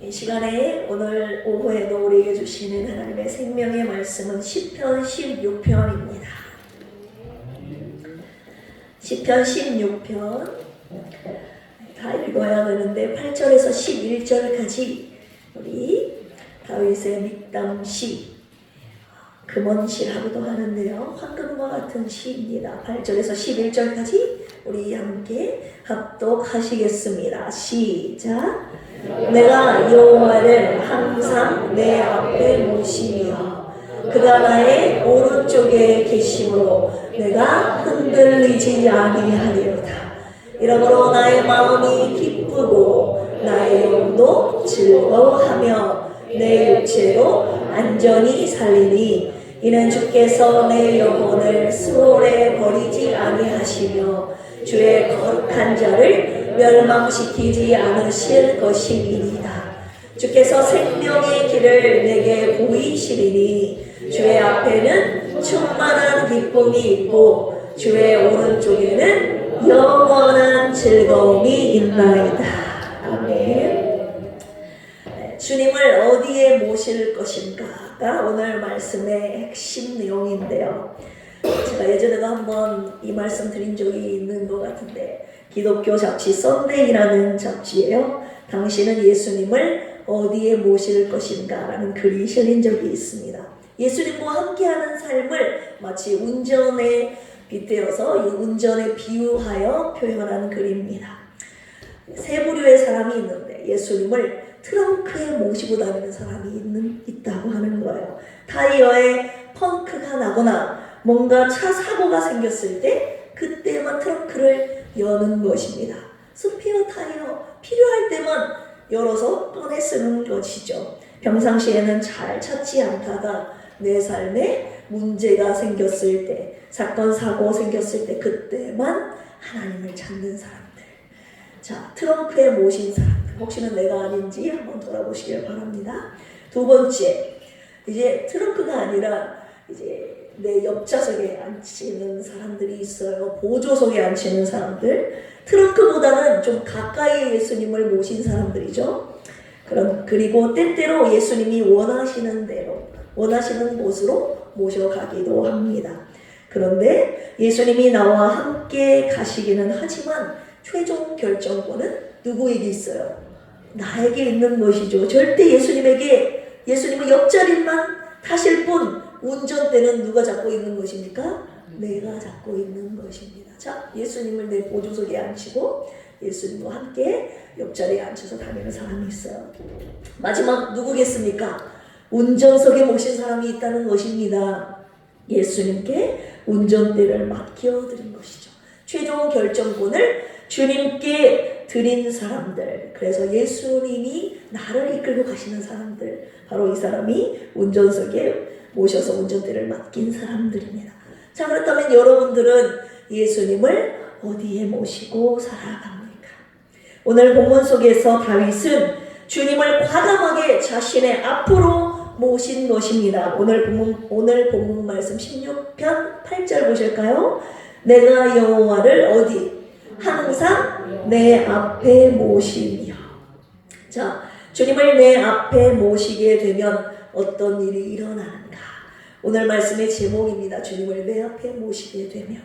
이 시간에 오늘 오후에도 우리에게 주시는 하나님의 생명의 말씀은 시편 16편입니다. 시편 16편 다 읽어야 되는데 8절에서 11절까지 우리 다윗의 믹담시, 금언시라고도 하는데요. 황금과 같은 시입니다. 8절에서 11절까지 우리 함께 합독하시겠습니다. 시작. 내가 여호와를 항상 내 앞에 모시며 그가 나의 오른쪽에 계심으로 내가 흔들리지 아니하리로다. 이러므로 나의 마음이 기쁘고 나의 영도 즐거워하며 내 육체도 안전히 살리니 이는 주께서 내 영혼을 수월에 버리지 아니하시며 주의 거룩한 자를 멸망시키지 않으실 것이니이다. 주께서 생명의 길을 내게 보이시리니 주의 앞에는 충만한 기쁨이 있고 주의 오른쪽에는 영원한 즐거움이 있나이다. 아멘. 주님을 어디에 모실 것인가가 오늘 말씀의 핵심 내용인데요. 제가 예전에도 한번 이 말씀 드린 적이 있는 것 같은데, 기독교 잡지 썬데이라는 잡지예요. 당신은 예수님을 어디에 모실 것인가 라는 글이 실린 적이 있습니다. 예수님과 함께하는 삶을 마치 운전에 빗대어서 이 운전에 비유하여 표현하는 글입니다. 세 부류의 사람이 있는데 예수님을 트렁크에 모시고 다니는 사람이 있다고 하는 거예요. 타이어에 펑크가 나거나 뭔가 차 사고가 생겼을 때 그때만 트렁크를 여는 것입니다. 스페어 타이어 필요할 때만 열어서 꺼내 쓰는 것이죠. 평상시에는 잘 찾지 않다가 내 삶에 문제가 생겼을 때, 사건 사고 생겼을 때 그때만 하나님을 찾는 사람들. 자, 트렁크에 모신 사람들, 혹시는 내가 아닌지 한번 돌아보시길 바랍니다. 두 번째, 이제 트렁크가 아니라 이제 내 옆좌석에 앉히는 사람들이 있어요. 보조석에 앉히는 사람들. 트렁크보다는 좀 가까이 예수님을 모신 사람들이죠. 그리고 때때로 예수님이 원하시는 대로, 원하시는 곳으로 모셔가기도 합니다. 그런데 예수님이 나와 함께 가시기는 하지만 최종 결정권은 누구에게 있어요? 나에게 있는 것이죠. 절대 예수님은 옆자리만 타실 뿐 운전대는 누가 잡고 있는 것입니까? 내가 잡고 있는 것입니다. 자, 예수님을 내 보조석에 앉히고 예수님과 함께 옆자리에 앉혀서 다니는 사람이 있어요. 마지막 누구겠습니까? 운전석에 모신 사람이 있다는 것입니다. 예수님께 운전대를 맡겨드린 것이죠. 최종 결정권을 주님께 드린 사람들, 그래서 예수님이 나를 이끌고 가시는 사람들, 바로 이 사람이 운전석에 모셔서 운전대를 맡긴 사람들입니다. 자, 그렇다면 여러분들은 예수님을 어디에 모시고 살아갑니까? 오늘 본문 속에서 다윗은 주님을 과감하게 자신의 앞으로 모신 것입니다. 오늘 본문 말씀 16편 8절 보실까요? 내가 여호와를 어디? 항상 내 앞에 모시며. 자, 주님을 내 앞에 모시게 되면 어떤 일이 일어나는가? 오늘 말씀의 제목입니다. 주님을 내 앞에 모시게 되면.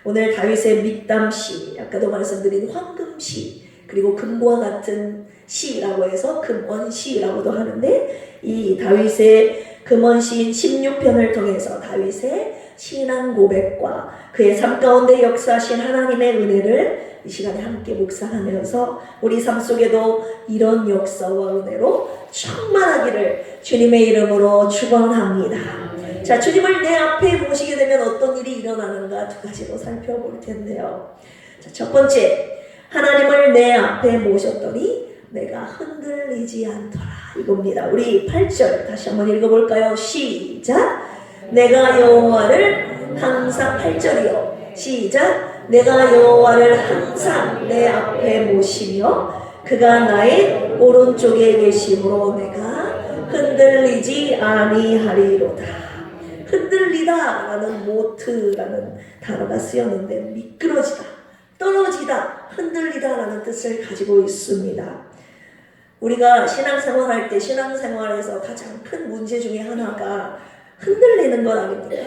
오늘 다윗의 믹담시, 아까도 말씀드린 황금시, 그리고 금과 같은 시라고 해서 금언시라고도 하는데, 이 다윗의 금언시인 16편을 통해서 다윗의 신앙 고백과 그의 삶 가운데 역사하신 하나님의 은혜를 이 시간에 함께 묵상하면서 우리 삶 속에도 이런 역사와 은혜로 충만하기를 주님의 이름으로 축원합니다. 자, 주님을 내 앞에 모시게 되면 어떤 일이 일어나는가 두 가지로 살펴볼 텐데요. 자, 첫 번째, 하나님을 내 앞에 모셨더니 내가 흔들리지 않더라, 이겁니다. 우리 8절 다시 한번 읽어볼까요? 시작. 내가 여호와를 항상, 8절이요. 시작. 내가 여호와를 항상 내 앞에 모시며 그가 나의 오른쪽에 계심으로 내가 흔들리지 아니하리로다. 흔들리다 라는 모트라는 단어가 쓰였는데 미끄러지다, 떨어지다, 흔들리다 라는 뜻을 가지고 있습니다. 우리가 신앙생활할 때 신앙생활에서 가장 큰 문제 중에 하나가 흔들리는 것 아닙니까?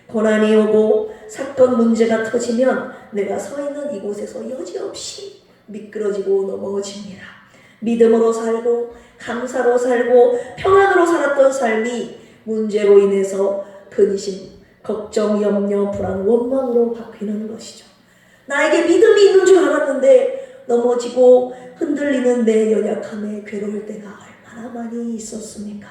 고난이 오고 사건 문제가 터지면 내가 서 있는 이곳에서 여지없이 미끄러지고 넘어집니다. 믿음으로 살고 감사로 살고 평안으로 살았던 삶이 문제로 인해서 근심, 걱정, 염려, 불안, 원망으로 바뀌는 것이죠. 나에게 믿음이 있는 줄 알았는데 넘어지고 흔들리는 내 연약함에 괴로울 때가 얼마나 많이 있었습니까?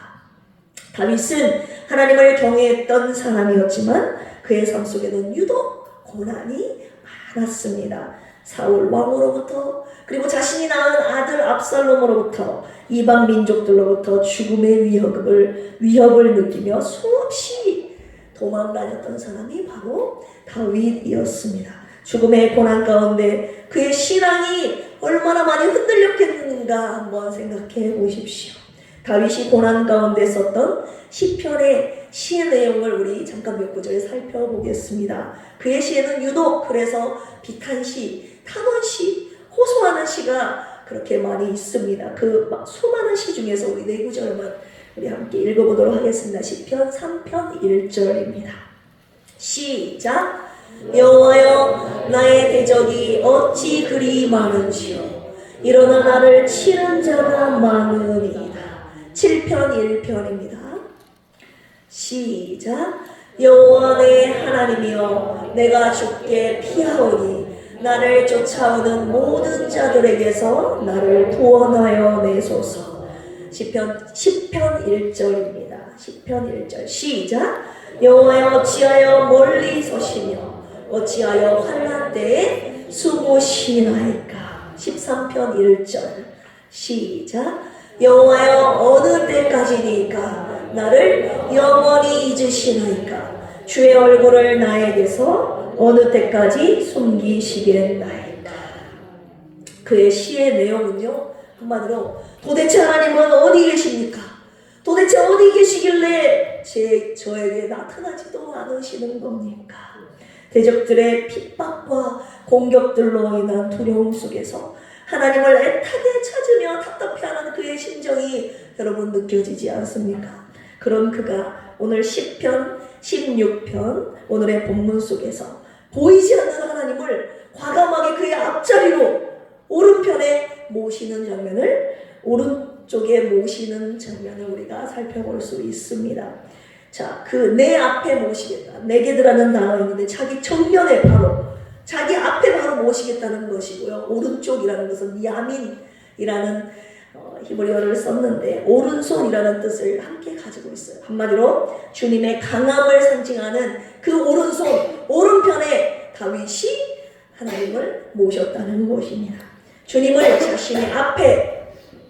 다윗은 하나님을 경외했던 사람이었지만 그의 삶 속에는 유독 고난이 많았습니다. 사울 왕으로부터 그리고 자신이 낳은 아들 압살롬으로부터 이방 민족들로부터 죽음의 위협을 느끼며 수없이 도망 다녔던 사람이 바로 다윗이었습니다. 죽음의 고난 가운데 그의 신앙이 얼마나 많이 흔들렸겠는가 한번 생각해 보십시오. 다윗이 고난 가운데 썼던 시편의 시의 내용을 우리 잠깐 몇 구절 살펴보겠습니다. 그의 시에는 유독 그래서 비탄시, 탄원시, 호소하는 시가 그렇게 많이 있습니다. 그 수많은 시 중에서 우리 네 구절만 우리 함께 읽어보도록 하겠습니다. 시편 3편 1절입니다. 시작. 여호와여 나의 대적이 어찌 그리 많은지요. 일어나 나를 치는 자가 많으니이다. 7편 1편입니다. 시작. 여호와 내 하나님이여 내가 주께 피하오니 나를 쫓아오는 모든 자들에게서 나를 구원하여 내소서. 시편 10편 1절입니다. 10편 1절 시작. 여호와여 어찌하여 멀리 서시며 어찌하여 환난 때에 숨으시나이까. 13편 1절 시작. 여호와여 어느 때까지니까 나를 영원히 잊으시나이까. 주의 얼굴을 나에게서 어느 때까지 숨기시겠나이까. 그의 시의 내용은요, 한마디로 도대체 하나님은 어디 계십니까? 도대체 어디 계시길래 저에게 나타나지도 않으시는 겁니까? 대적들의 핍박과 공격들로 인한 두려움 속에서 하나님을 애타게 찾으며 답답해하는 그의 심정이 여러분 느껴지지 않습니까? 그런 그가 오늘 10편, 16편 오늘의 본문 속에서 보이지 않는 하나님을 과감하게 그의 앞자리로 오른편에 모시는 장면을 오른쪽에 모시는 장면을 우리가 살펴볼 수 있습니다. 자, 그 내 앞에 모시겠다. 내게드라는 단어 있는데 자기 정면에 바로 자기 앞에 바로 모시겠다는 것이고요. 오른쪽이라는 것은 야민이라는 히브리어를 썼는데 오른손이라는 뜻을 함께 가지고 있어요. 한마디로 주님의 강함을 상징하는 그 오른손, 오른편에 다윗이 하나님을 모셨다는 것입니다. 주님을 자신의 앞에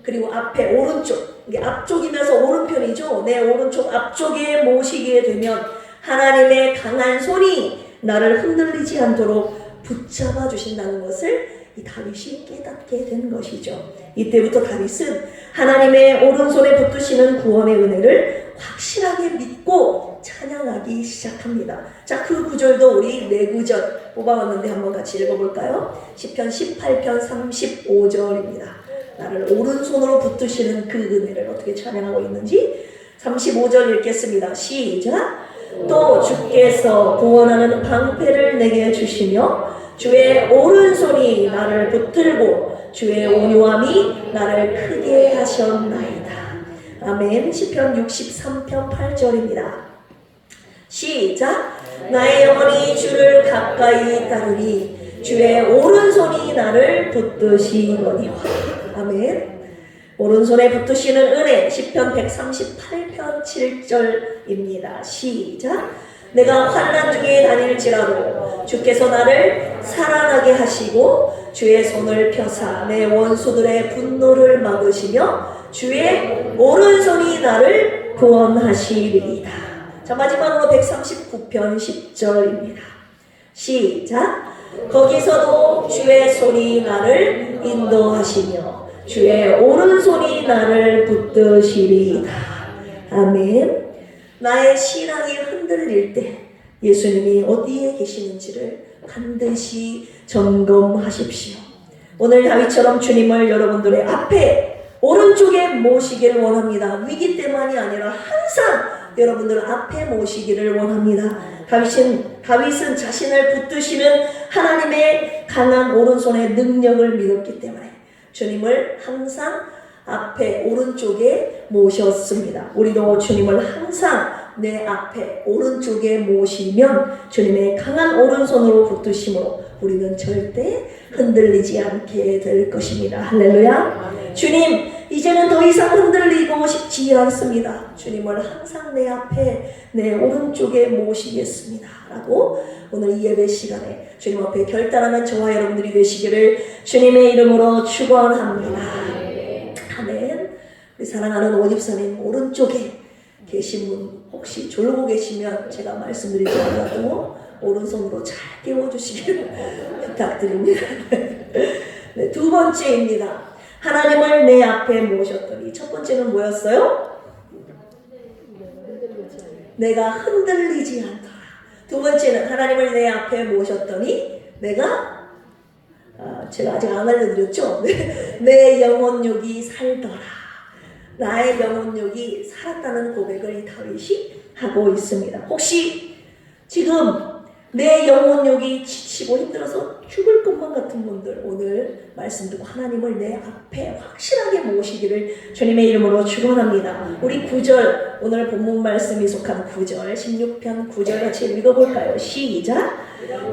그리고 앞에 오른쪽, 이게 앞쪽이면서 오른편이죠. 내 오른쪽 앞쪽에 모시게 되면 하나님의 강한 손이 나를 흔들리지 않도록 붙잡아 주신다는 것을 이 다윗이 깨닫게 된 것이죠. 이때부터 다윗은 하나님의 오른손에 붙드시는 구원의 은혜를 확실하게 믿고 찬양하기 시작합니다. 자, 그 구절도 우리 네 구절 뽑아왔는데 한번 같이 읽어볼까요? 시편 18편 35절입니다. 나를 오른손으로 붙드시는 그 은혜를 어떻게 찬양하고 있는지 35절 읽겠습니다. 시작. 또 주께서 구원하는 방패를 내게 주시며 주의 오른손이 나를 붙들고 주의 온유함이 나를 크게 하셨나이다. 아멘. 시편 63편 8절입니다. 시작. 나의 영혼이 주를 가까이 따르니 주의 오른손이 나를 붙드시거니와. 아멘. 오른손에 붙드시는 은혜. 시편 138편 7절입니다. 시작. 내가 환난 중에 다닐지라도 주께서 나를 살아나게 하시고 주의 손을 펴사 내 원수들의 분노를 막으시며 주의 오른손이 나를 구원하시리이다. 자, 마지막으로 139편 10절입니다. 시작. 거기서도 주의 손이 나를 인도하시며 주의 오른손이 나를 붙드시리이다. 아멘. 나의 신앙이 흔들릴 때 예수님이 어디에 계시는지를 반드시 점검하십시오. 오늘 다윗처럼 주님을 여러분들의 앞에 오른쪽 오른쪽에 모시기를 원합니다. 위기 때만이 아니라 항상 여러분들 앞에 모시기를 원합니다. 다윗은 자신을 붙드시는 하나님의 강한 오른손의 능력을 믿었기 때문에 주님을 항상 앞에 오른쪽에 모셨습니다. 우리도 주님을 항상 내 앞에 오른쪽에 모시면 주님의 강한 오른손으로 붙드심으로 우리는 절대 흔들리지 않게 될 것입니다. 할렐루야. 주님, 이제는 더 이상 흔들리고 싶지 않습니다. 주님을 항상 내 앞에 내 오른쪽에 모시겠습니다 라고 오늘 이 예배 시간에 주님 앞에 결단하는 저와 여러분들이 되시기를 주님의 이름으로 축원합니다. 아멘. 우리 사랑하는 오집사님 오른쪽에 계신 분 혹시 졸고 계시면 제가 말씀드리지 않아도 오른손으로 잘 깨워주시기를 부탁드립니다. 네, 두 번째입니다. 하나님을 내 앞에 모셨더니 첫 번째는 뭐였어요? 내가 흔들리지 않더라. 두 번째는 하나님을 내 앞에 모셨더니 내가 제가 아직 안 알려드렸죠? 내 영혼육이 살더라. 나의 영혼육이 살았다는 고백을 이 다윗이 하고 있습니다. 혹시 지금 내 영혼육이 지치고 힘들어서 죽을 것만 같은 분들 오늘 말씀 듣고 하나님을 내 앞에 확실하게 모시기를 주님의 이름으로 축원합니다. 우리 9절 오늘 본문 말씀이 속한 9절 16편 9절 같이 읽어볼까요? 시작.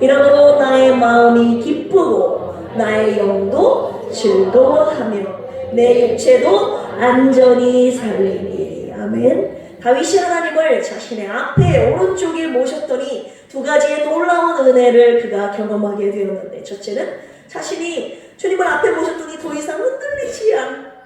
이러므로 나의 마음이 기쁘고 나의 영도 즐거워하며 내 육체도 안전히 살리니. 아멘. 다윗이 하나님을 자신의 앞에 오른쪽에 모셨더니 두 가지의 놀라운 은혜를 그가 경험하게 되었는데, 첫째는 자신이 주님을 앞에 모셨더니 더 이상 흔들리지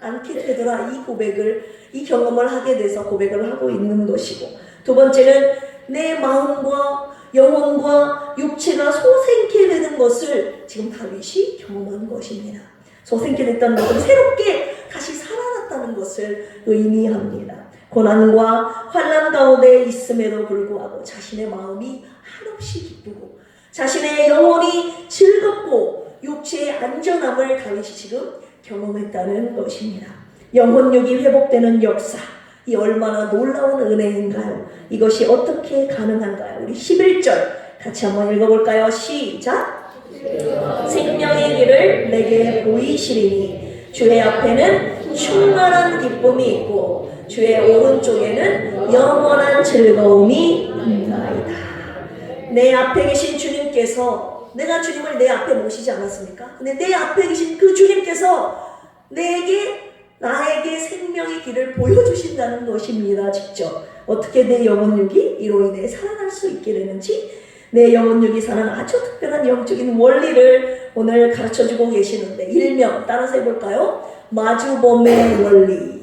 않게 되더라. 이 고백을, 이 경험을 하게 돼서 고백을 하고 있는 것이고, 두 번째는 내 마음과 영혼과 육체가 소생케 되는 것을 지금 다윗이 경험한 것입니다. 소생케 됐다는 것은 새롭게 다시 살아났다는 것을 의미합니다. 고난과 환난 가운데 있음에도 불구하고 자신의 마음이 한없이 기쁘고 자신의 영혼이 즐겁고 육체의 안전함을 다윗이 지금 경험했다는 것입니다. 영혼력이 회복되는 역사, 이 얼마나 놀라운 은혜인가요? 이것이 어떻게 가능한가요? 우리 11절 같이 한번 읽어볼까요? 시작. 생명의 길을 내게 보이시리니 주의 앞에는 충만한 기쁨이 있고 주의 오른쪽에는 영원한 즐거움이 있나이다. 내 앞에 계신 주님께서, 내가 주님을 내 앞에 모시지 않았습니까? 근데 내 앞에 계신 그 주님께서 나에게 생명의 길을 보여주신다는 것입니다. 직접 어떻게 내 영혼육이 이로 인해 살아날 수 있게 되는지, 내 영혼육이 사는 아주 특별한 영적인 원리를 오늘 가르쳐주고 계시는데, 일명 따라서 해볼까요? 마주봄의 원리.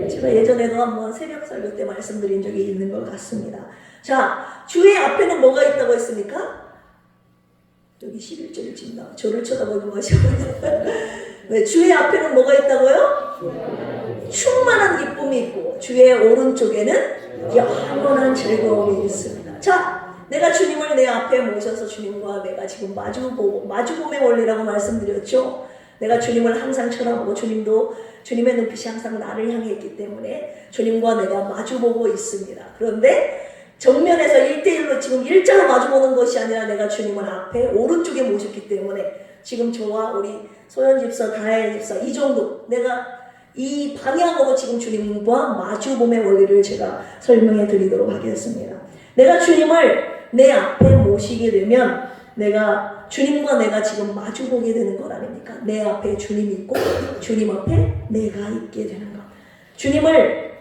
제가 예전에도 한번 새벽 설교 때 말씀드린 적이 있는 것 같습니다. 자, 주의 앞에는 뭐가 있다고 했습니까? 여기 11절을 찍나? 저를 쳐다보는 것이 네, 주의 앞에는 뭐가 있다고요? 충만한 기쁨이 있고 주의 오른쪽에는 영원한 즐거움이 있습니다. 자, 내가 주님을 내 앞에 모셔서 주님과 내가 지금 마주봄의 원리라고 말씀드렸죠. 내가 주님을 항상 쳐다보고 주님도 주님의 눈빛이 항상 나를 향해 있기 때문에 주님과 내가 마주보고 있습니다. 그런데 정면에서 1대1로 지금 일자로 마주보는 것이 아니라 내가 주님을 앞에 오른쪽에 모셨기 때문에 지금 저와 우리 소연 집사, 다혜 집사 이 정도 내가 이 방향으로 지금 주님과 마주봄의 원리를 제가 설명해 드리도록 하겠습니다. 내가 주님을 내 앞에 모시게 되면 주님과 내가 지금 마주보게 되는 것 아닙니까? 내 앞에 주님이 있고 주님 앞에 내가 있게 되는 것. 주님을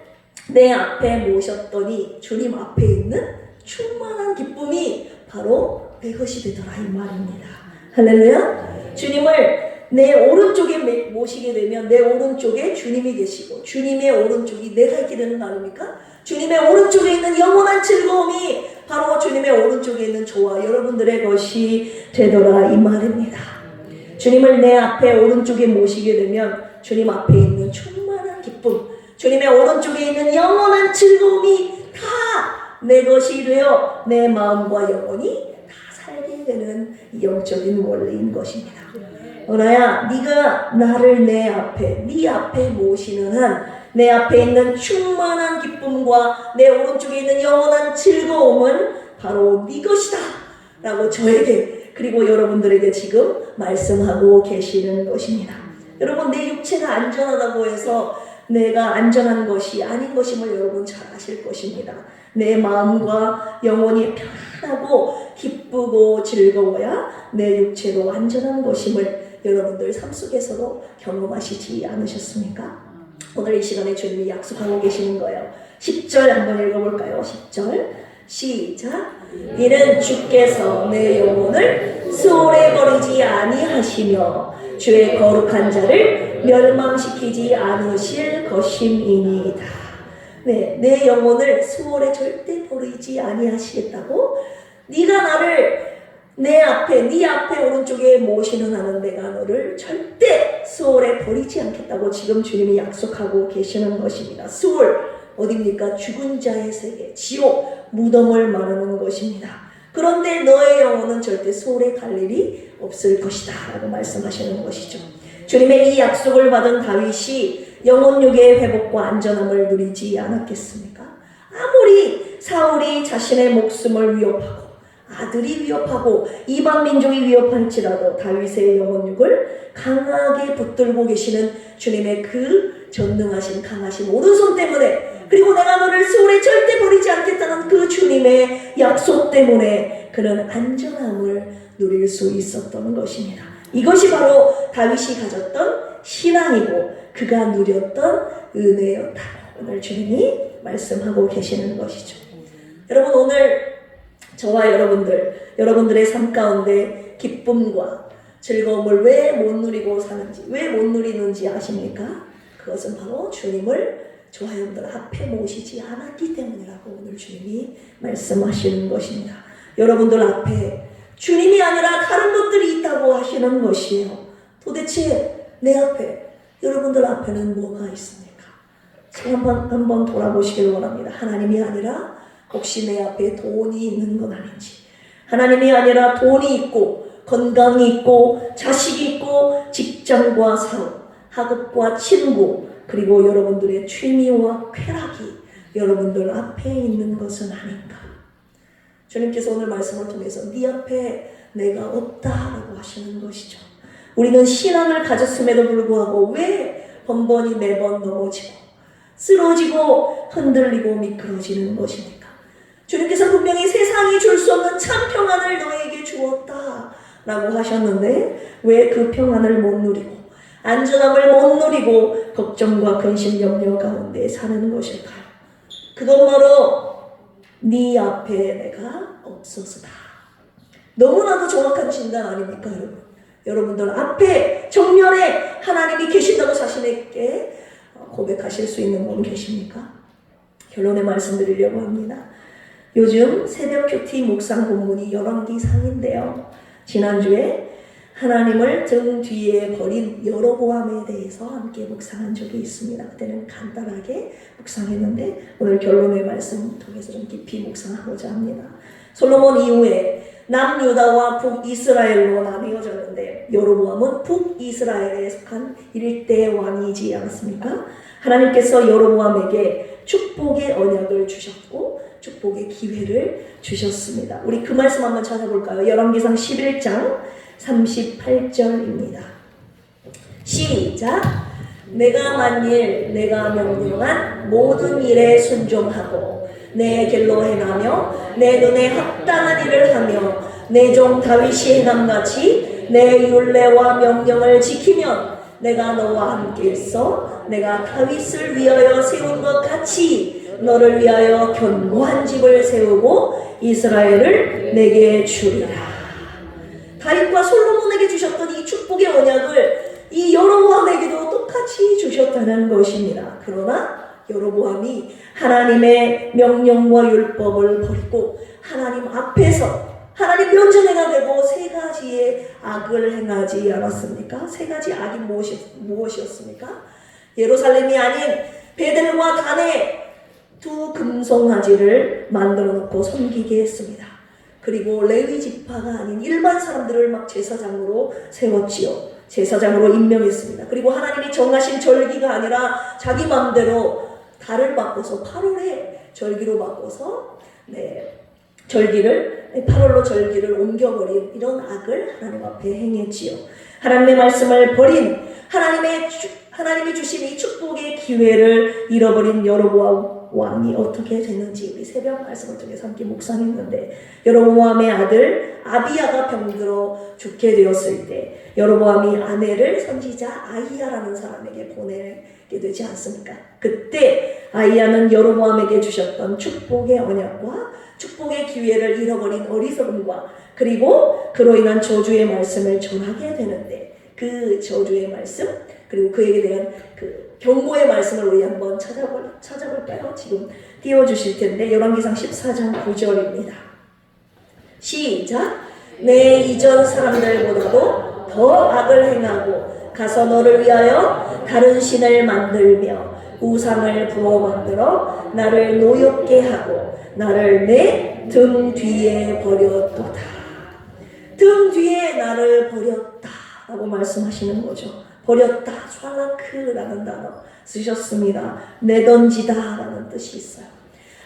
내 앞에 모셨더니 주님 앞에 있는 충만한 기쁨이 바로 내 것이 되더라 이 말입니다. 할렐루야. 주님을 내 오른쪽에 모시게 되면 내 오른쪽에 주님이 계시고 주님의 오른쪽이 내가 있게 되는 거 아닙니까? 주님의 오른쪽에 있는 영원한 즐거움이 바로 주님의 오른쪽에 있는 저와 여러분들의 것이 되더라 이 말입니다. 주님을 내 앞에 오른쪽에 모시게 되면 주님 앞에 있는 충만한 기쁨, 주님의 오른쪽에 있는 영원한 즐거움이 다 내 것이 되어 내 마음과 영혼이 다 살게 되는 영적인 원리인 것입니다. 은하야, 네가 나를 내 앞에, 네 앞에 모시는 한 내 앞에 있는 충만한 기쁨과 내 오른쪽에 있는 영원한 즐거움은 바로 네 것이다 라고 저에게 그리고 여러분들에게 지금 말씀하고 계시는 것입니다. 여러분, 내 육체가 안전하다고 해서 내가 안전한 것이 아닌 것임을 여러분 잘 아실 것입니다. 내 마음과 영혼이 편하고 기쁘고 즐거워야 내 육체도 안전한 것임을 여러분들 삶 속에서도 경험하시지 않으셨습니까? 오늘 이 시간에 주님이 약속하고 계시는 거예요. 10절 한번 읽어볼까요? 10절 시작. 이는 주께서 내 영혼을 수월에 버리지 아니하시며 주의 거룩한 자를 멸망시키지 않으실 것임이니이다. 네, 내 영혼을 수월에 절대 버리지 아니하시겠다고? 네가 나를 내 앞에, 네 앞에 오른쪽에 모시는 하는 내가 너를 절대 수월에 버리지 않겠다고 지금 주님이 약속하고 계시는 것입니다. 수월, 어딥니까? 죽은 자의 세계, 지옥, 무덤을 말하는 것입니다. 그런데 너의 영혼은 절대 수월에 갈 일이 없을 것이다 라고 말씀하시는 것이죠. 주님의 이 약속을 받은 다윗이 영혼육의 회복과 안전함을 누리지 않았겠습니까? 아무리 사울이 자신의 목숨을 위협하고 아들이 위협하고 이방 민족이 위협할지라도 다윗의 영혼육을 강하게 붙들고 계시는 주님의 그 전능하신 강하신 오른손 때문에, 그리고 내가 너를 수월에 절대 버리지 않겠다는 그 주님의 약속 때문에 그는 안전함을 누릴 수 있었던 것입니다. 이것이 바로 다윗이 가졌던 신앙이고 그가 누렸던 은혜였다. 오늘 주님이 말씀하고 계시는 것이죠. 여러분, 오늘 저와 여러분들의 삶 가운데 기쁨과 즐거움을 왜 못 누리고 사는지, 왜 못 누리는지 아십니까? 그것은 바로 주님을 저와 여러분들 앞에 모시지 않았기 때문이라고 오늘 주님이 말씀하시는 것입니다. 여러분들 앞에 주님이 아니라 다른 것들이 있다고 하시는 것이에요. 도대체 내 앞에, 여러분들 앞에는 뭐가 있습니까? 한번 돌아보시길 원합니다. 하나님이 아니라 혹시 내 앞에 돈이 있는 건 아닌지, 하나님이 아니라 돈이 있고 건강이 있고 자식이 있고 직장과 사업, 학업과 친구, 그리고 여러분들의 취미와 쾌락이 여러분들 앞에 있는 것은 아닌가? 주님께서 오늘 말씀을 통해서 네 앞에 내가 없다라고 하시는 것이죠. 우리는 신앙을 가졌음에도 불구하고 왜 번번이 매번 넘어지고 쓰러지고 흔들리고 미끄러지는 것입니까? 주님께서 분명히 세상이 줄 수 없는 참 평안을 너에게 주었다 라고 하셨는데 왜 그 평안을 못 누리고 안전함을 못 누리고 걱정과 근심 염려 가운데 사는 것일까요? 그건 바로 네 앞에 내가 없어서다. 너무나도 정확한 진단 아닙니까, 여러분? 여러분들 앞에 정면에 하나님이 계신다고 자신에게 고백하실 수 있는 분 계십니까? 결론의 말씀드리려고 합니다. 요즘 새벽 큐티 묵상 본문이 열왕기상인데요. 지난주에 하나님을 등 뒤에 버린 여로보암에 대해서 함께 묵상한 적이 있습니다. 그때는 간단하게 묵상했는데 오늘 결론의 말씀 통해서 좀 깊이 묵상하고자 합니다. 솔로몬 이후에 남유다와 북이스라엘로 나뉘어졌는데 여로보암은 북이스라엘에 속한 일대 왕이지 않았습니까? 하나님께서 여로보암에게 축복의 언약을 주셨고 축복의 기회를 주셨습니다. 우리 그 말씀 한번 찾아볼까요? 열왕기상 11장 38절입니다. 시작. 내가 만일 내가 명령한 모든 일에 순종하고 내 길로 행하며 내 눈에 합당한 일을 하며 내 종 다윗이 행함같이 내 율례와 명령을 지키면 내가 너와 함께 있어 내가 다윗을 위하여 세운 것 같이 너를 위하여 견고한 집을 세우고 이스라엘을 내게 주리라. 다윗과 솔로몬에게 주셨던 이 축복의 언약을 이 여로보암에게도 똑같이 주셨다는 것입니다. 그러나 여로보암이 하나님의 명령과 율법을 버리고 하나님 앞에서 하나님 면전에가 되고 세 가지의 악을 행하지 않았습니까? 세 가지 악이 무엇이었습니까? 예루살렘이 아닌 베델과 단에 두 금송아지를 만들어 놓고 섬기게 했습니다. 그리고 레위 지파가 아닌 일반 사람들을 막 제사장으로 세웠지요. 제사장으로 임명했습니다. 그리고 하나님이 정하신 절기가 아니라 자기 마음대로 달을 바꿔서 8월에 절기로 바꿔서 절기를 8월로 절기를 옮겨버린 이런 악을 하나님 앞에 행했지요. 하나님의 말씀을 버린 하나님이 주신 이 축복의 기회를 잃어버린 여로보암 왕이 어떻게 됐는지 우리 새벽 말씀을 통해서 함께 묵상했는데, 여로보암의 아들 아비야가 병들어 죽게 되었을 때 여로보암이 아내를 선지자 아이야라는 사람에게 보내게 되지 않습니까? 그때 아이야는 여로보암에게 주셨던 축복의 언약과 축복의 기회를 잃어버린 어리석음과 그리고 그로 인한 저주의 말씀을 전하게 되는데, 그 저주의 말씀 그리고 그에게 대한 그 경고의 말씀을 우리 한번 찾아볼까요? 지금 띄워주실 텐데 열왕기상 14장 9절입니다. 시작. 내 이전 사람들보다도 더 악을 행하고 가서 너를 위하여 다른 신을 만들며 우상을 부어 만들어 나를 노엽게 하고 나를 내 등 뒤에 버렸도다. 등 뒤에 나를 버렸다 라고 말씀하시는 거죠. 버렸다, 샬라크라는 단어 쓰셨습니다. 내던지다 라는 뜻이 있어요.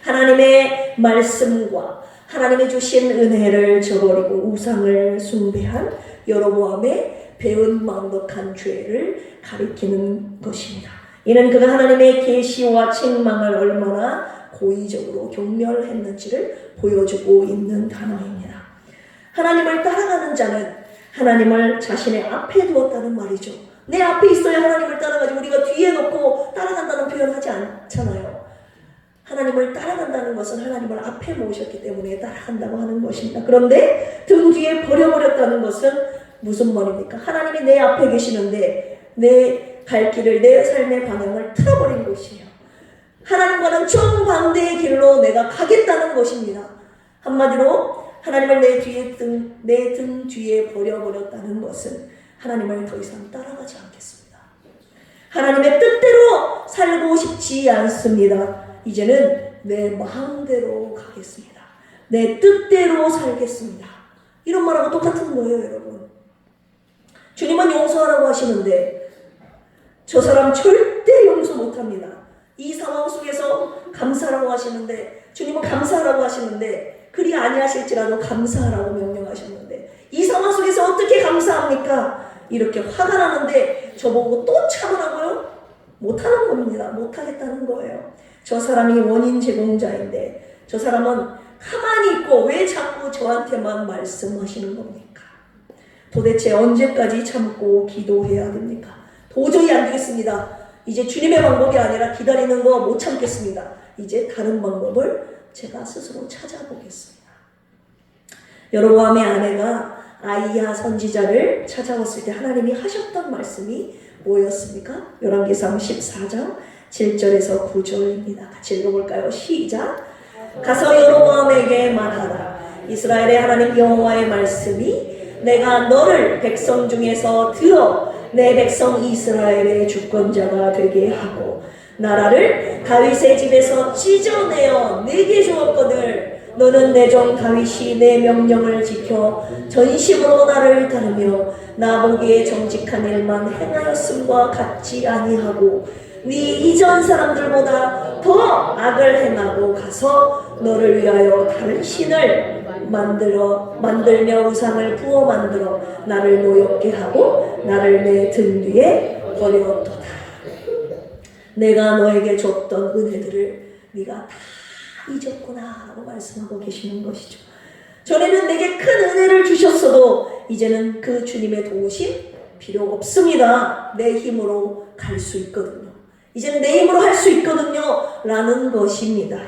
하나님의 말씀과 하나님의 주신 은혜를 저버리고 우상을 숭배한 여로보암의 배은 망덕한 죄를 가리키는 것입니다. 이는 그가 하나님의 계시와 책망을 얼마나 고의적으로 경멸했는지를 보여주고 있는 단어입니다. 하나님을 따라가는 자는 하나님을 자신의 앞에 두었다는 말이죠. 내 앞에 있어야 하나님을 따라가지 우리가 뒤에 놓고 따라간다는 표현 하지 않잖아요. 하나님을 따라간다는 것은 하나님을 앞에 모셨기 때문에 따라간다고 하는 것입니다. 그런데 등 뒤에 버려버렸다는 것은 무슨 말입니까? 하나님이 내 앞에 계시는데 내 갈 길을, 내 삶의 방향을 틀어버린 것이에요. 하나님과는 정반대의 길로 내가 가겠다는 것입니다. 한마디로 하나님을 내 등 뒤에 버려버렸다는 것은 하나님을 더 이상 따라가지 않겠습니다. 하나님의 뜻대로 살고 싶지 않습니다. 이제는 내 마음대로 가겠습니다. 내 뜻대로 살겠습니다. 이런 말하고 똑같은 거예요, 여러분. 주님은 용서하라고 하시는데 저 사람 절대 용서 못합니다. 이 상황 속에서 감사하라고 하시는데, 주님은 감사하라고 하시는데 그리 아니하실지라도 감사하라고 명령하셨는데 이 상황 속에서 어떻게 감사합니까? 이렇게 화가 나는데 저보고 또 참으라고요? 못하는 겁니다. 못하겠다는 거예요. 저 사람이 원인 제공자인데 저 사람은 가만히 있고 왜 자꾸 저한테만 말씀하시는 겁니까? 도대체 언제까지 참고 기도해야 됩니까? 도저히 안 되겠습니다. 이제 주님의 방법이 아니라 기다리는 거 못 참겠습니다. 이제 다른 방법을 제가 스스로 찾아보겠습니다. 여로보암의 아내가 아이야 선지자를 찾아왔을 때 하나님이 하셨던 말씀이 뭐였습니까? 열왕기상 14장 7절에서 9절입니다. 같이 읽어볼까요? 시작. 가서 여로보암에게 말하라. 이스라엘의 하나님 여호와의 말씀이 내가 너를 백성 중에서 들어 내 백성 이스라엘의 주권자가 되게 하고 나라를 다윗의 집에서 찢어내어 내게 주었거늘 너는 내 종 다윗이 내 명령을 지켜 전심으로 나를 따르며 나 보기에 정직한 일만 행하였음과 같지 아니하고 네 이전 사람들보다 더 악을 행하고 가서 너를 위하여 다른 신을 만들며 우상을 부어 만들어 나를 노엽게 하고 나를 내 등 뒤에 버렸도다. 내가 너에게 줬던 은혜들을 네가 다 잊었구나 라고 말씀하고 계시는 것이죠. 전에는 내게 큰 은혜를 주셨어도 이제는 그 주님의 도우심 필요 없습니다. 내 힘으로 갈 수 있거든요. 이제는 내 힘으로 할 수 있거든요 라는 것입니다.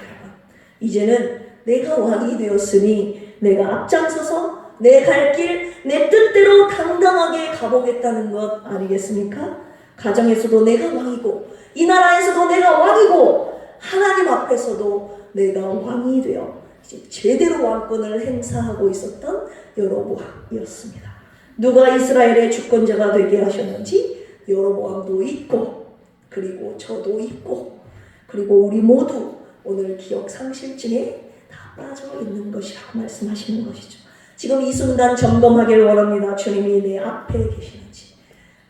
이제는 내가 왕이 되었으니 내가 앞장서서 내 갈 길, 내 뜻대로 당당하게 가보겠다는 것 아니겠습니까? 가정에서도 내가 왕이고 이 나라에서도 내가 왕이고 하나님 앞에서도 내가 왕이 되어 이제 제대로 왕권을 행사하고 있었던 여로보암이었습니다. 누가 이스라엘의 주권자가 되게 하셨는지 여로보암도 있고 그리고 저도 있고 그리고 우리 모두 오늘 기억 상실증에 다 빠져 있는 것이라고 말씀하시는 것이죠. 지금 이 순간 점검하길 원합니다. 주님이 내 앞에 계시는지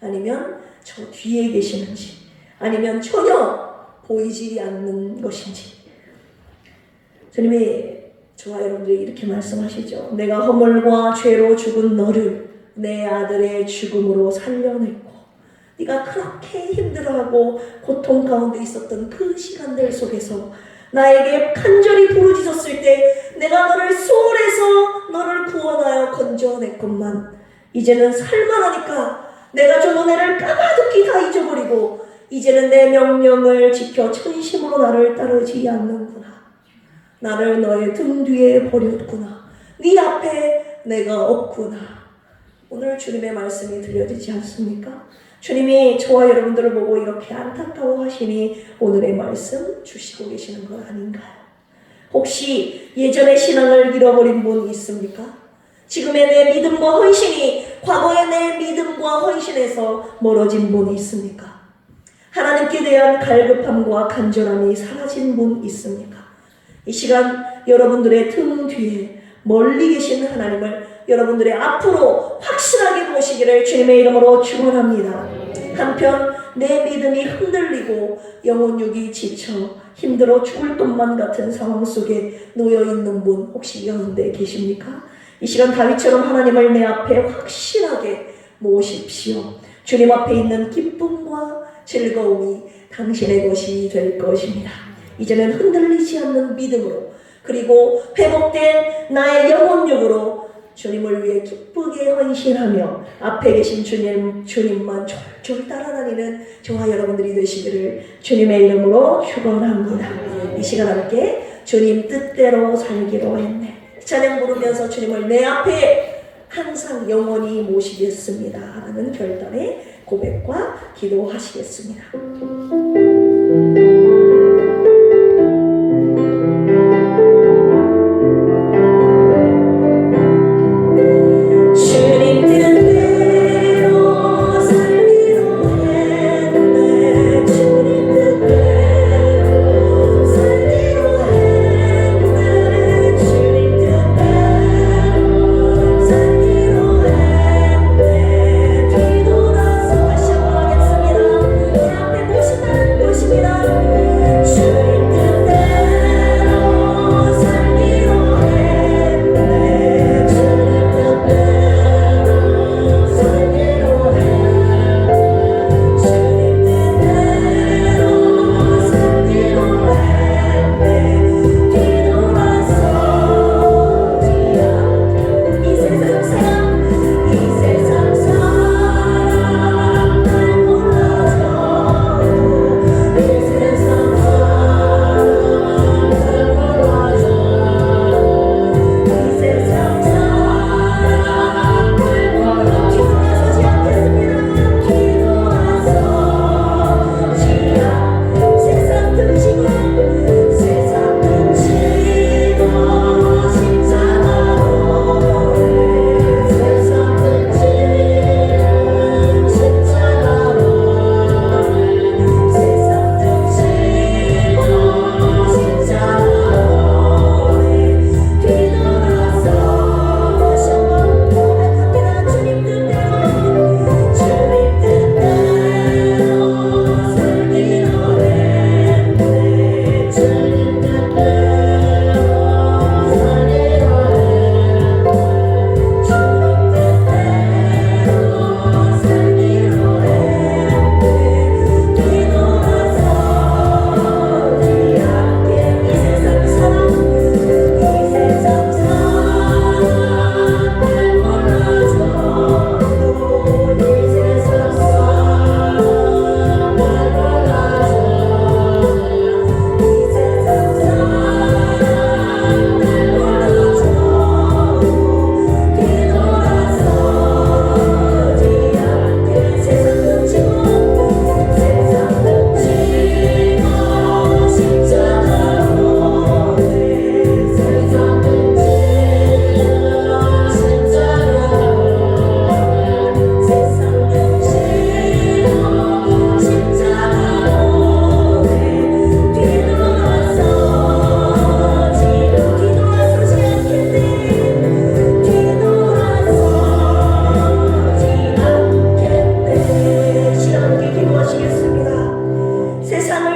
아니면 저 뒤에 계시는지, 아니면 전혀 보이지 않는 것인지. 주님이 저와 여러분들이 이렇게 말씀하시죠. 내가 허물과 죄로 죽은 너를 내 아들의 죽음으로 살려냈고, 네가 그렇게 힘들어하고 고통 가운데 있었던 그 시간들 속에서 나에게 간절히 부르짖었을 때 내가 너를 소홀해서 너를 구원하여 건져냈건만, 이제는 살만하니까 내가 준 은혜를 까마득히 다 잊어버리고 이제는 내 명령을 지켜 천심으로 나를 따르지 않는구나. 나를 너의 등 뒤에 버렸구나. 네 앞에 내가 없구나. 오늘 주님의 말씀이 들려지지 않습니까? 주님이 저와 여러분들을 보고 이렇게 안타까워하시니 오늘의 말씀 주시고 계시는 것 아닌가요? 혹시 예전의 신앙을 잃어버린 분 있습니까? 지금의 내 믿음과 헌신이 과거의 내 믿음과 헌신에서 멀어진 분이 있습니까? 하나님께 대한 갈급함과 간절함이 사라진 분 있습니까? 이 시간 여러분들의 등 뒤에 멀리 계신 하나님을 여러분들의 앞으로 확실하게 보시기를 주님의 이름으로 축원합니다. 한편 내 믿음이 흔들리고 영혼육이 지쳐 힘들어 죽을 것만 같은 상황 속에 놓여있는 분 혹시 가운데 계십니까? 이 시간 다윗처럼 하나님을 내 앞에 확실하게 모십시오. 주님 앞에 있는 기쁨과 즐거움이 당신의 것이 될 것입니다. 이제는 흔들리지 않는 믿음으로, 그리고 회복된 나의 영혼력으로 주님을 위해 기쁘게 헌신하며 앞에 계신 주님만 졸졸 따라다니는 저와 여러분들이 되시기를 주님의 이름으로 축원합니다. 이 시간 함께 주님 뜻대로 살기로 했네. 찬양 부르면서 주님을 내 앞에 항상 영원히 모시겠습니다 라는 결단의 고백과 기도하시겠습니다.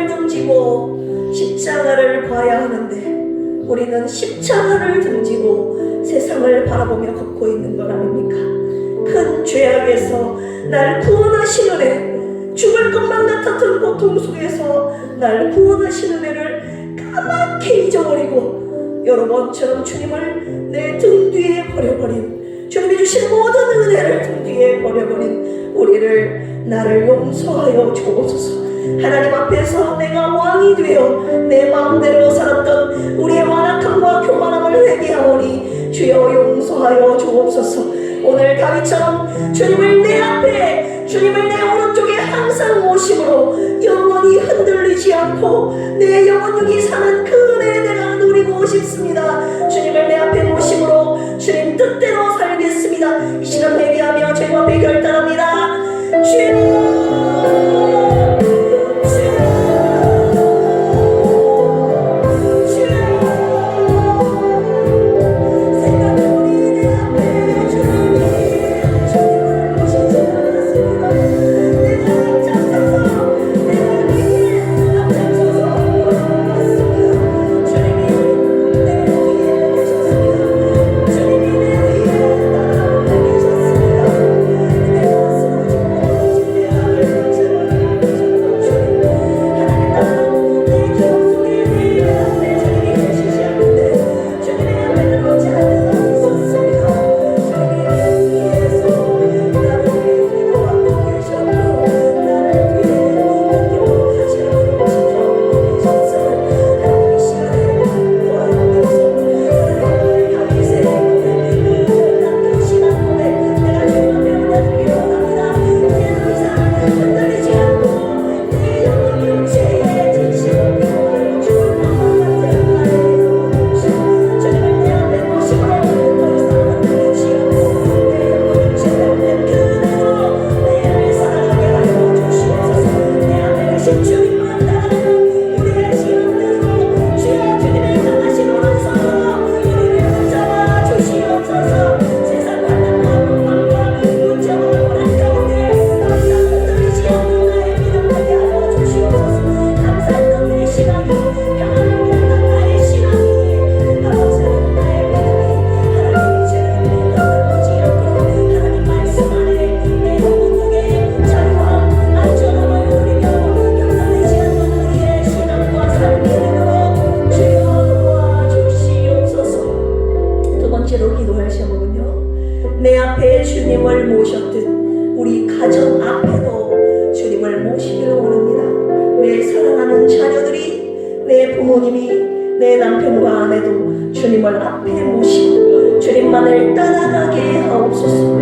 십자가를 등지고 십자가를 봐야 하는데 우리는 십자가를 등지고 세상을 바라보며 걷고 있는 것 아닙니까? 큰 죄악에서 날 구원하신 은혜, 죽을 것만 같았던 고통 속에서 날 구원하신 은혜를 까맣게 잊어버리고 여러분처럼 주님을 내 등 뒤에 버려버린, 주님이 주신 모든 은혜를 등 뒤에 버려버린 우리를, 나를 용서하여 주옵소서. 하나님 앞에서 내가 왕이 되어 내 마음대로 살았던 우리의 완악함과 교만함을 회개하오니 주여 용서하여 주옵소서. 오늘 다윗처럼 주님을 내 앞에, 주님을 내 오른쪽에 항상 모심으로 영원히 흔들리지 않고 내 영원육이 사는 그 은혜 내가 누리고 싶습니다. 주님을 내 앞에 모심으로 주님 뜻대로 살겠습니다. 이 시간 회개하며 주님 앞에 결단합니다. 주님, 내 앞에 주님을 모셨듯 우리 가정 앞에도 주님을 모시기를 원합니다. 내 사랑하는 자녀들이, 내 부모님이, 내 남편과 아내도 주님을 앞에 모시고 주님만을 따라가게 하옵소서.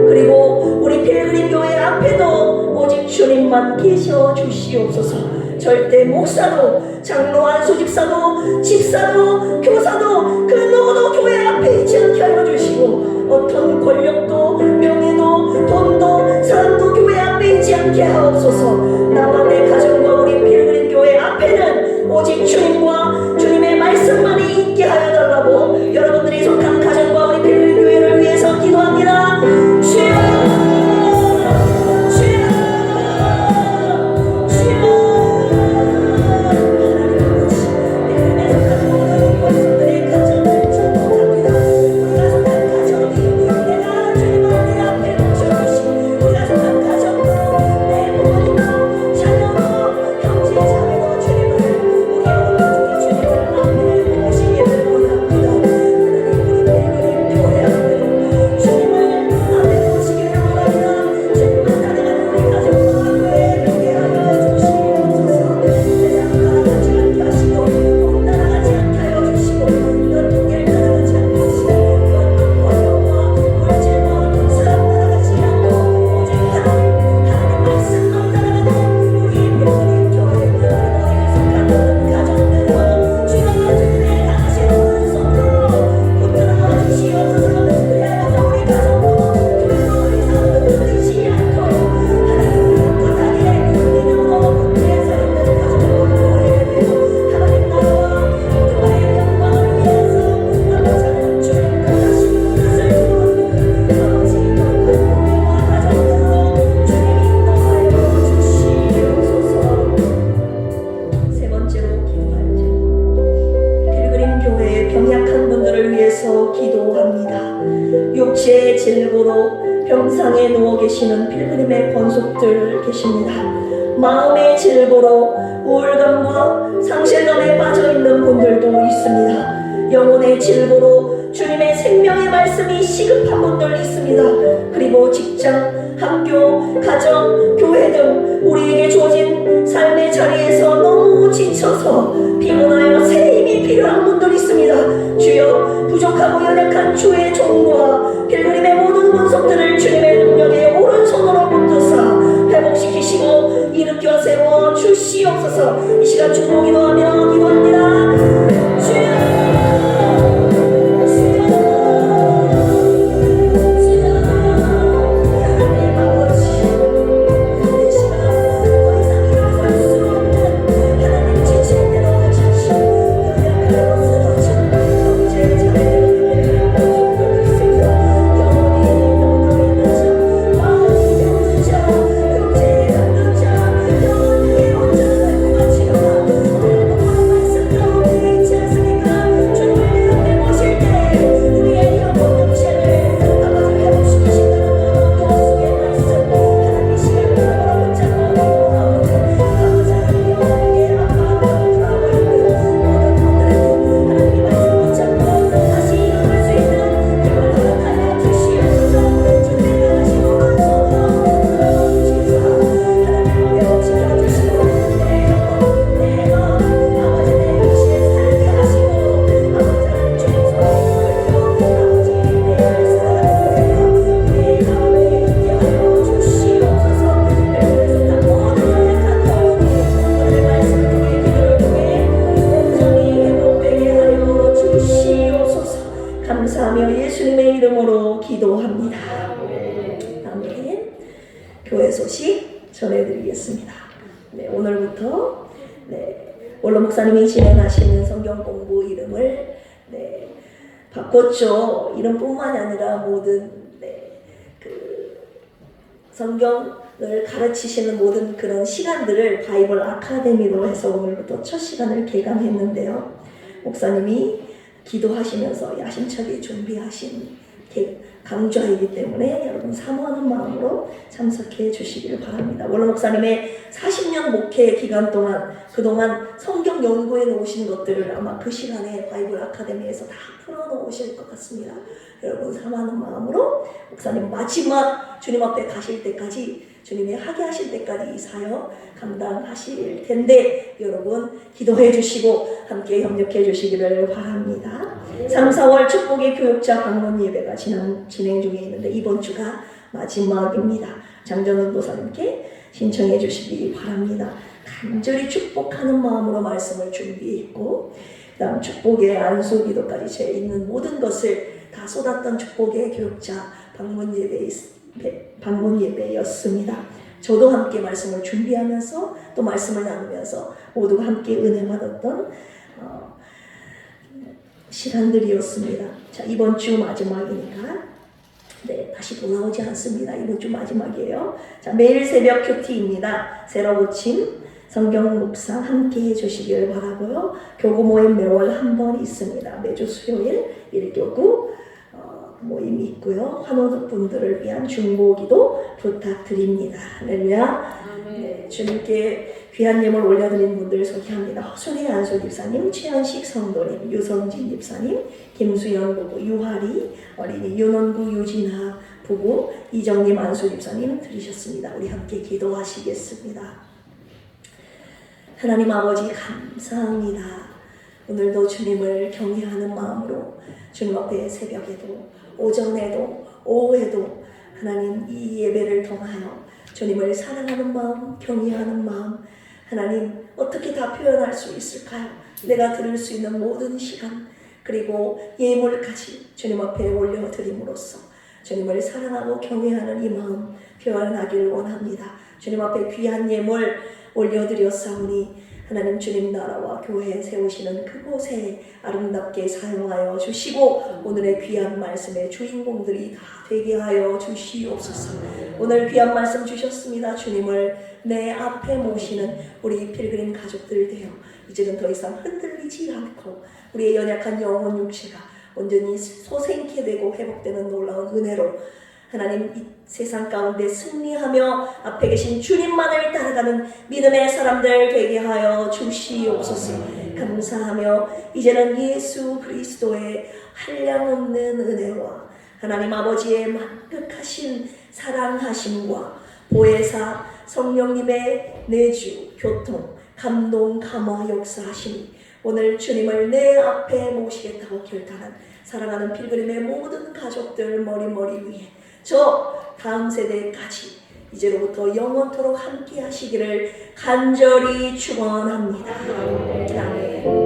그리고 우리 필그림 교회 앞에도 오직 주님만 계셔 주시옵소서. 절대 목사도, 장로, 안수 집사도, 집사도, 교사도 그 누구도 교회 앞에 있지 않게 하여 주시고, 어떤 권력도, 명예도, 돈도, 사람도 교회 앞에 있지 않게 하옵소서. 나와 내 가정과 우리 필그림 교회 앞에는 오직 주님과 주님의 말씀만이 있게 하여 달라고 여러분들이 속한 가정과 우리 필그림 교회를 위해서 기도합니다. 주여, 자녀도 질고로 병상에 누워 계시는 필그림의 권속들 계십니다. 마음의 질고로 우울감과 상실감에 빠져있는 분들도 있습니다. 영혼의 질고로 주님의 생명의 말씀이 시급한 분들 있습니다. 그리고 직장, 학교, 가정, 교회 등 우리에게 주어진 삶의 자리에서 너무 지쳐서 피곤하여 새 힘이 필요한 분들 있습니다. 주여, 부족하고 연약한 주의 종과 필그림의 모든 권속들을 주님의 능력에 오른손으로 붙드사 회복시키시고 일으켜 세워 주시옵소서. 이 시간 주보 기도하며 기도합니다. 주여, 감사하며 예수님의 이름으로 기도합니다. 아멘. 교회 소식 전해드리겠습니다. 네, 오늘부터 원로 목사님이 진행하시는 성경 공부 이름을 바꿨죠. 이름뿐만 아니라 모든 성경을 가르치시는 모든 그런 시간들을 바이블 아카데미로 해서 오늘부터 첫 시간을 개강했는데요. 목사님이 기도하시면서 야심차게 준비하신 강좌이기 때문에 여러분 사모하는 마음으로 참석해 주시기를 바랍니다. 원로 목사님의 40년 목회 기간 동안 그동안 성경 연구해 놓으신 것들을 아마 그 시간에 바이블 아카데미에서 다 풀어놓으실 것 같습니다. 여러분 사모하는 마음으로 목사님 마지막 주님 앞에 가실 때까지 주님이 하게 하실 때까지 이 사역 감당하실 텐데 여러분 기도해 주시고 함께 협력해 주시기를 바랍니다. 3, 4월 축복의 교육자 방문 예배가 진행 중에 있는데 이번 주가 마지막입니다. 장전은 도사님께 신청해 주시기 바랍니다. 간절히 축복하는 마음으로 말씀을 준비했고 그 다음 축복의 안수 기도까지 제 있는 모든 것을 다 쏟았던 축복의 교육자 방문 예배였습니다. 저도 함께 말씀을 준비하면서 또 말씀을 나누면서 모두가 함께 은혜 받았던 시간들이었습니다. 자, 이번 주 마지막이니까 다시 돌아오지 않습니다. 이번 주 마지막이에요. 자, 매일 새벽 큐티입니다. 새로 고침 성경 묵상 함께 해주시길 바라고요. 교구 모임 매월 한 번 있습니다. 매주 수요일 1교구 모임이 있고요. 환호분들을 위한 중보기도 부탁드립니다. 할렐루야. 주님께 귀한 예물 올려드린 분들 소개합니다. 허순희 안수 집사님, 최현식 성도님, 유성진 집사님, 김수연 부부, 유하리 어린이, 윤원구 유진아 부부, 이정님 안수 집사님 들으셨습니다. 우리 함께 기도하시겠습니다. 하나님 아버지 감사합니다. 오늘도 주님을 경외하는 마음으로 주님 앞에 새벽에도 오전에도 오후에도 하나님 이 예배를 통하여 주님을 사랑하는 마음, 경외하는 마음 하나님 어떻게 다 표현할 수 있을까요? 내가 들을 수 있는 모든 시간 그리고 예물까지 주님 앞에 올려드림으로써 주님을 사랑하고 경외하는 이 마음 표현하기를 원합니다. 주님 앞에 귀한 예물 올려드렸사오니 하나님 주님 나라와 교회 세우시는 그곳에 아름답게 사용하여 주시고 오늘의 귀한 말씀의 주인공들이 다 되게 하여 주시옵소서. 오늘 귀한 말씀 주셨습니다. 주님을 내 앞에 모시는 우리 필그림 가족들 되어 이제는 더 이상 흔들리지 않고 우리의 연약한 영혼 육체가 온전히 소생케 되고 회복되는 놀라운 은혜로 하나님 이 세상 가운데 승리하며 앞에 계신 주님만을 따라가는 믿음의 사람들 되게 하여 주시옵소서. 감사하며 이제는 예수 그리스도의 한량없는 은혜와 하나님 아버지의 만극하신 사랑하심과 보혜사 성령님의 내주, 교통, 감동, 감화 역사하심이 오늘 주님을 내 앞에 모시겠다고 결단한 사랑하는 필그림의 모든 가족들 머리머리 위에 저 다음 세대까지 이제로부터 영원토록 함께 하시기를 간절히 축원합니다. 아멘.